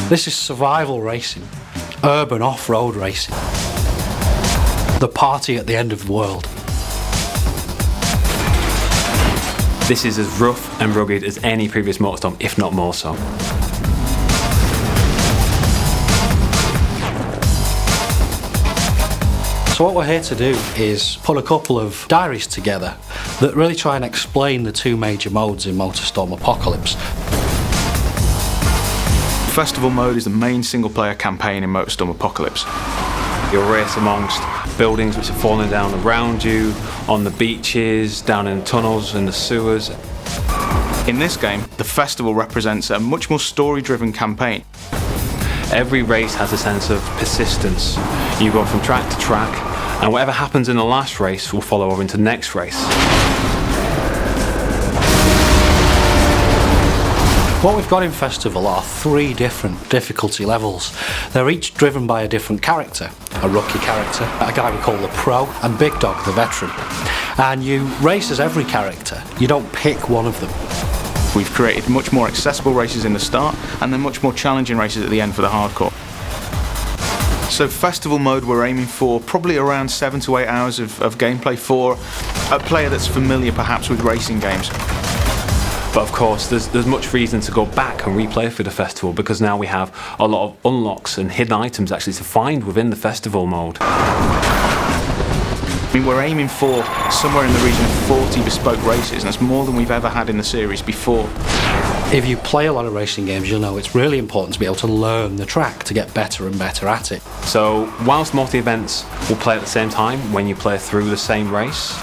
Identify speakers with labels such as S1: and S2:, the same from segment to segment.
S1: This is survival racing, urban off-road racing, the party at the end of the world.
S2: This is as rough and rugged as any previous Motorstorm, if not more so.
S1: So what we're here to do is put a couple of diaries together that really try and explain the two major modes in Motorstorm Apocalypse.
S3: Festival mode is the main single-player campaign in Motorstorm Apocalypse.
S2: You'll race amongst buildings which are falling down around you, on the beaches, down in tunnels, in the sewers.
S3: In this game, the festival represents a much more story-driven campaign.
S2: Every race has a sense of persistence. You go from track to track, and whatever happens in the last race will follow over into the next race.
S1: What we've got in Festival are 3 different difficulty levels. They're each driven by a different character. A rookie character, a guy we call the pro, and Big Dog, the veteran. And you race as every character. You don't pick one of them.
S3: We've created much more accessible races in the start, and then much more challenging races at the end for the hardcore. So Festival mode, we're aiming for probably around 7 to 8 hours of gameplay for a player that's familiar perhaps with racing games.
S2: But of course, there's much reason to go back and replay for the festival, because now we have a lot of unlocks and hidden items actually to find within the festival mode.
S3: I mean, we're aiming for somewhere in the region of 40 bespoke races, and that's more than we've ever had in the series before.
S1: If you play a lot of racing games, you'll know it's really important to be able to learn the track to get better and better at it.
S2: So whilst multi-events will play at the same time when you play through the same race,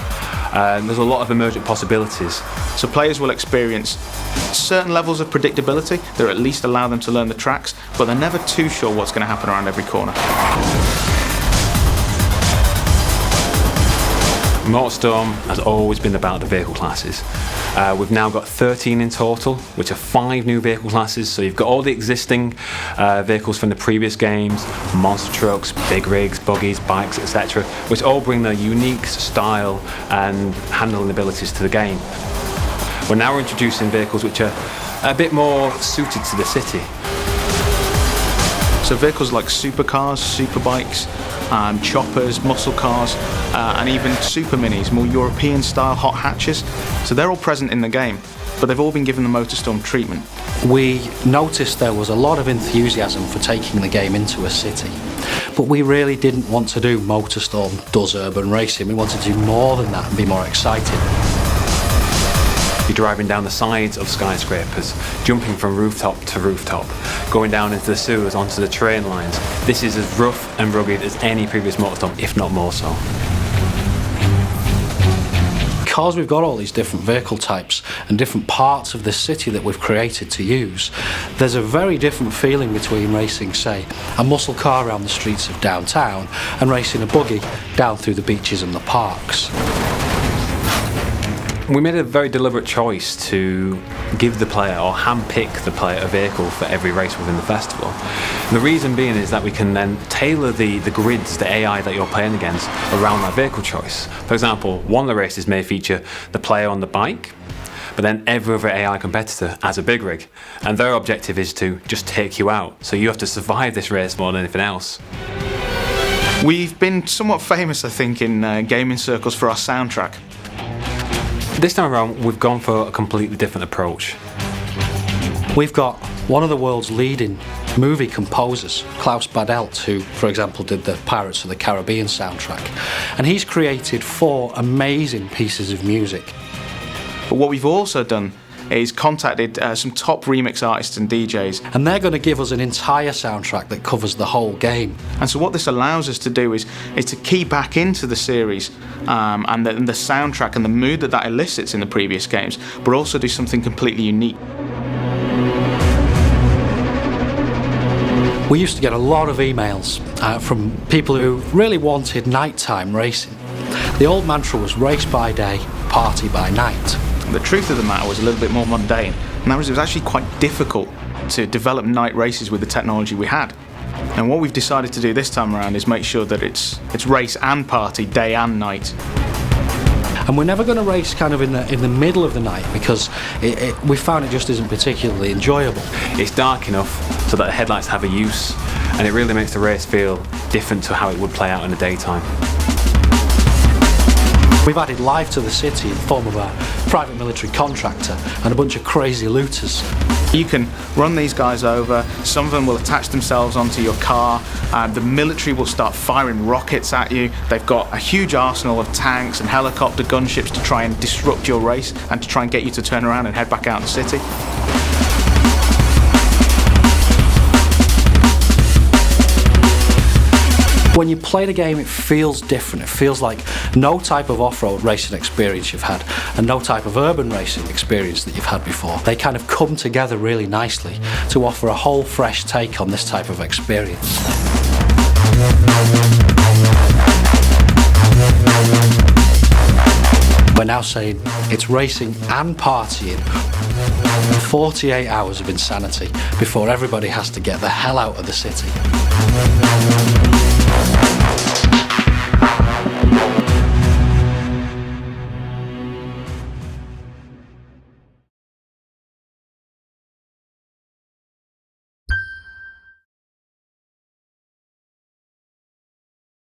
S2: there's a lot of emergent possibilities.
S3: So players will experience certain levels of predictability that at least allow them to learn the tracks, but they're never too sure what's going to happen around every corner.
S2: Motorstorm has always been about the vehicle classes. We've now got 13 in total, which are 5 new vehicle classes. So you've got all the existing vehicles from the previous games, monster trucks, big rigs, buggies, bikes, etc., which all bring their unique style and handling abilities to the game. We're now introducing vehicles which are a bit more suited to the city.
S3: So vehicles like supercars, superbikes, choppers, muscle cars, and even super minis, more European style hot hatches. So they're all present in the game, but they've all been given the Motorstorm treatment.
S1: We noticed there was a lot of enthusiasm for taking the game into a city, but we really didn't want to do Motorstorm does urban racing. We wanted to do more than that and be more excited.
S2: You're driving down the sides of skyscrapers, jumping from rooftop to rooftop, going down into the sewers, onto the train lines. This is as rough and rugged as any previous Motorstorm, if not more so.
S1: Because we've got all these different vehicle types and different parts of the city that we've created to use, there's a very different feeling between racing, say, a muscle car around the streets of downtown and racing a buggy down through the beaches and the parks.
S2: We made a very deliberate choice to give the player, or hand-pick the player, a vehicle for every race within the festival. And the reason being is that we can then tailor the grids, the AI that you're playing against, around that vehicle choice. For example, one of the races may feature the player on the bike, but then every other AI competitor has a big rig, and their objective is to just take you out. So you have to survive this race more than anything else.
S3: We've been somewhat famous, I think, in gaming circles for our soundtrack.
S2: This time around, we've gone for a completely different approach.
S1: We've got one of the world's leading movie composers, Klaus Badelt, who, for example, did the Pirates of the Caribbean soundtrack. And he's created 4 amazing pieces of music.
S3: But what we've also done is contacted some top remix artists and DJs.
S1: And they're going to give us an entire soundtrack that covers the whole game.
S3: And so what this allows us to do is to key back into the series and the soundtrack and the mood that elicits in the previous games, but also do something completely unique.
S1: We used to get a lot of emails from people who really wanted nighttime racing. The old mantra was race by day, party by night.
S3: The truth of the matter was a little bit more mundane, and that was it was actually quite difficult to develop night races with the technology we had. And what we've decided to do this time around is make sure that it's race and party, day and night.
S1: And we're never going to race kind of in the middle of the night, because we found it just isn't particularly enjoyable.
S2: It's dark enough so that the headlights have a use, and it really makes the race feel different to how it would play out in the daytime.
S1: We've added life to the city in the form of a private military contractor and a bunch of crazy looters.
S3: You can run these guys over, some of them will attach themselves onto your car, the military will start firing rockets at you. They've got a huge arsenal of tanks and helicopter gunships to try and disrupt your race and to try and get you to turn around and head back out in the city.
S1: When you play the game, it feels different. It feels like no type of off-road racing experience you've had and no type of urban racing experience that you've had before. They kind of come together really nicely to offer a whole fresh take on this type of experience. We're now saying it's racing and partying. 48 hours of insanity before everybody has to get the hell out of the city.